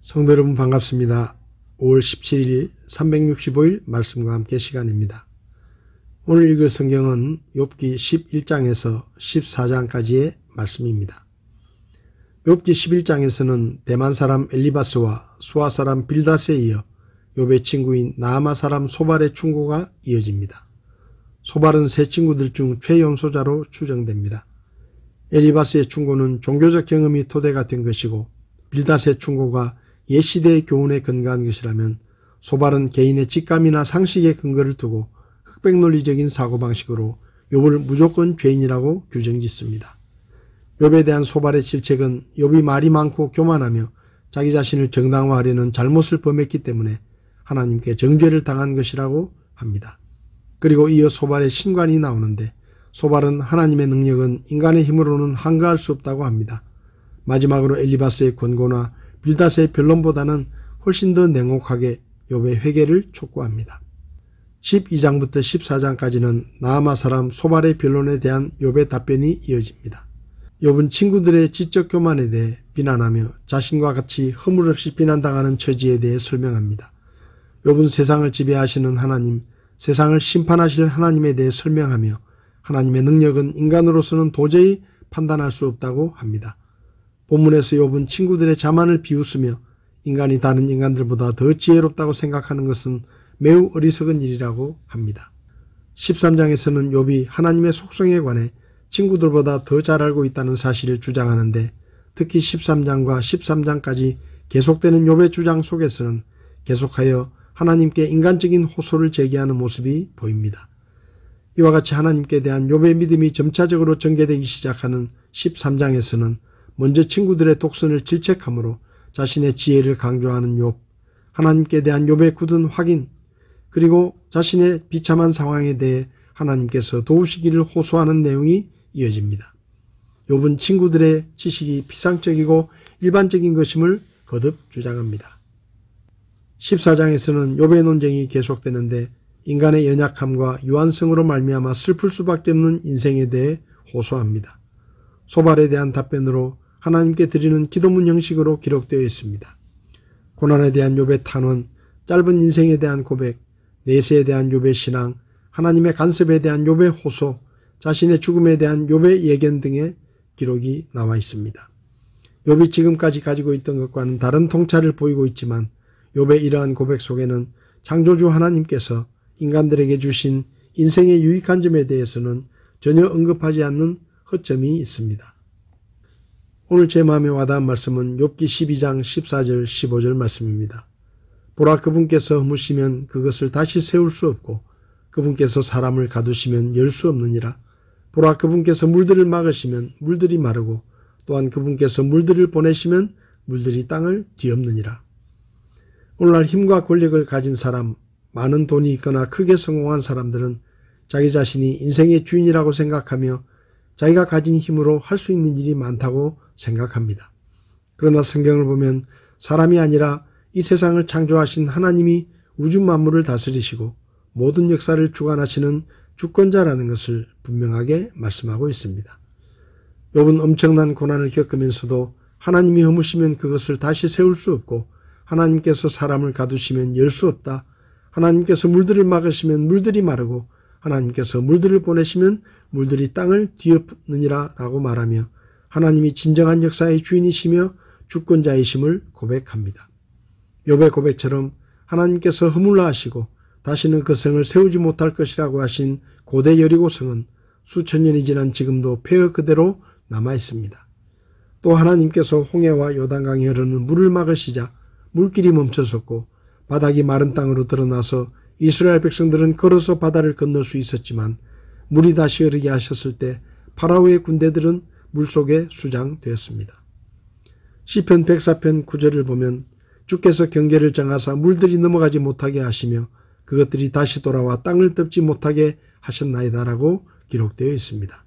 성도 여러분 반갑습니다. 5월 17일 365일 말씀과 함께 시간입니다. 오늘 읽을 성경은 욥기 11장에서 14장까지의 말씀입니다. 욥기 11장에서는 대만 사람 엘리바스와 수아 사람 빌닷에 이어 욥의 친구인 나아마 사람 소발의 충고가 이어집니다. 소발은 세 친구들 중 최연소자로 추정됩니다. 엘리바스의 충고는 종교적 경험이 토대가 된 것이고 빌닷의 충고가 옛시대의 교훈에 근거한 것이라면 소발은 개인의 직감이나 상식의 근거를 두고 흑백논리적인 사고방식으로 욥을 무조건 죄인이라고 규정짓습니다. 욥에 대한 소발의 질책은 욥이 말이 많고 교만하며 자기 자신을 정당화하려는 잘못을 범했기 때문에 하나님께 정죄를 당한 것이라고 합니다. 그리고 이어 소발의 신관이 나오는데 소발은 하나님의 능력은 인간의 힘으로는 한가할 수 없다고 합니다. 마지막으로 엘리바스의 권고나 빌닷의 변론보다는 훨씬 더 냉혹하게 욥의 회개를 촉구합니다. 12장부터 14장까지는 나아마 사람 소발의 변론에 대한 욥의 답변이 이어집니다. 욥은 친구들의 지적 교만에 대해 비난하며 자신과 같이 허물없이 비난당하는 처지에 대해 설명합니다. 욥은 세상을 지배하시는 하나님, 세상을 심판하실 하나님에 대해 설명하며 하나님의 능력은 인간으로서는 도저히 판단할 수 없다고 합니다. 본문에서 욥은 친구들의 자만을 비웃으며 인간이 다른 인간들보다 더 지혜롭다고 생각하는 것은 매우 어리석은 일이라고 합니다. 13장에서는 욥이 하나님의 속성에 관해 친구들보다 더 잘 알고 있다는 사실을 주장하는데 특히 13장과 13장까지 계속되는 욥의 주장 속에서는 계속하여 하나님께 인간적인 호소를 제기하는 모습이 보입니다. 이와 같이 하나님께 대한 욥의 믿음이 점차적으로 전개되기 시작하는 13장에서는 먼저 친구들의 독선을 질책하므로 자신의 지혜를 강조하는 욥, 하나님께 대한 욥의 굳은 확인, 그리고 자신의 비참한 상황에 대해 하나님께서 도우시기를 호소하는 내용이 이어집니다. 욥은 친구들의 지식이 피상적이고 일반적인 것임을 거듭 주장합니다. 14장에서는 욥의 논쟁이 계속되는데 인간의 연약함과 유한성으로 말미암아 슬플 수밖에 없는 인생에 대해 호소합니다. 소발에 대한 답변으로 하나님께 드리는 기도문 형식으로 기록되어 있습니다. 고난에 대한 욥의 탄원, 짧은 인생에 대한 고백, 내세에 대한 욥의 신앙, 하나님의 간섭에 대한 욥의 호소, 자신의 죽음에 대한 욥의 예견 등의 기록이 나와 있습니다. 욥이 지금까지 가지고 있던 것과는 다른 통찰을 보이고 있지만 욥의 이러한 고백 속에는 창조주 하나님께서 인간들에게 주신 인생의 유익한 점에 대해서는 전혀 언급하지 않는 허점이 있습니다. 오늘 제 마음에 와닿은 말씀은 욥기 12장 14절 15절 말씀입니다. 보라, 그분께서 허무시면 그것을 다시 세울 수 없고 그분께서 사람을 가두시면 열 수 없느니라. 보라, 그분께서 물들을 막으시면 물들이 마르고 또한 그분께서 물들을 보내시면 물들이 땅을 뒤엎느니라. 오늘날 힘과 권력을 가진 사람, 많은 돈이 있거나 크게 성공한 사람들은 자기 자신이 인생의 주인이라고 생각하며 자기가 가진 힘으로 할 수 있는 일이 많다고 생각합니다. 그러나 성경을 보면 사람이 아니라 이 세상을 창조하신 하나님이 우주 만물을 다스리시고 모든 역사를 주관하시는 주권자라는 것을 분명하게 말씀하고 있습니다. 욥은 엄청난 고난을 겪으면서도 하나님이 허무시면 그것을 다시 세울 수 없고 하나님께서 사람을 가두시면 열 수 없다. 하나님께서 물들을 막으시면 물들이 마르고 하나님께서 물들을 보내시면 물들이 땅을 뒤엎느니라 라고 말하며 하나님이 진정한 역사의 주인이시며 주권자이심을 고백합니다. 욥의 고백처럼 하나님께서 허물라 하시고 다시는 그 성을 세우지 못할 것이라고 하신 고대 여리고 성은 수천 년이 지난 지금도 폐허 그대로 남아 있습니다. 또 하나님께서 홍해와 요단강이 흐르는 물을 막으시자 물길이 멈춰섰고 바닥이 마른 땅으로 드러나서 이스라엘 백성들은 걸어서 바다를 건널 수 있었지만 물이 다시 흐르게 하셨을 때 파라오의 군대들은 물속에 수장되었습니다. 시편 104편 9절을 보면 주께서 경계를 정하사 물들이 넘어가지 못하게 하시며 그것들이 다시 돌아와 땅을 덮지 못하게 하셨나이다 라고 기록되어 있습니다.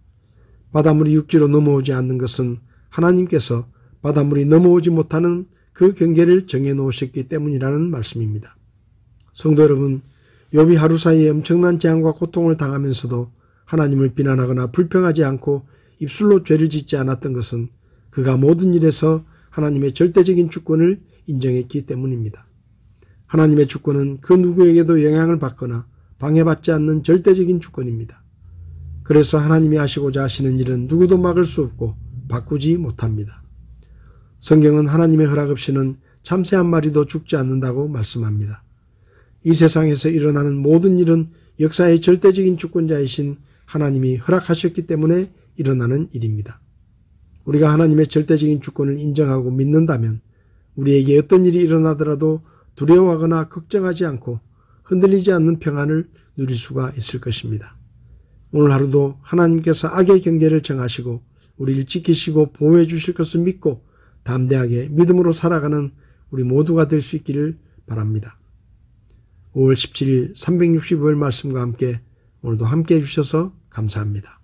바닷물이 육지로 넘어오지 않는 것은 하나님께서 바닷물이 넘어오지 못하는 그 경계를 정해 놓으셨기 때문이라는 말씀입니다. 성도 여러분, 욥이 하루 사이에 엄청난 재앙과 고통을 당하면서도 하나님을 비난하거나 불평하지 않고 입술로 죄를 짓지 않았던 것은 그가 모든 일에서 하나님의 절대적인 주권을 인정했기 때문입니다. 하나님의 주권은 그 누구에게도 영향을 받거나 방해받지 않는 절대적인 주권입니다. 그래서 하나님이 하시고자 하시는 일은 누구도 막을 수 없고 바꾸지 못합니다. 성경은 하나님의 허락 없이는 참새 한 마리도 죽지 않는다고 말씀합니다. 이 세상에서 일어나는 모든 일은 역사의 절대적인 주권자이신 하나님이 허락하셨기 때문에 일어나는 일입니다. 우리가 하나님의 절대적인 주권을 인정하고 믿는다면 우리에게 어떤 일이 일어나더라도 두려워하거나 걱정하지 않고 흔들리지 않는 평안을 누릴 수가 있을 것입니다. 오늘 하루도 하나님께서 악의 경계를 정하시고 우리를 지키시고 보호해 주실 것을 믿고 담대하게 믿음으로 살아가는 우리 모두가 될 수 있기를 바랍니다. 5월 17일 365일 말씀과 함께 오늘도 함께 해주셔서 감사합니다.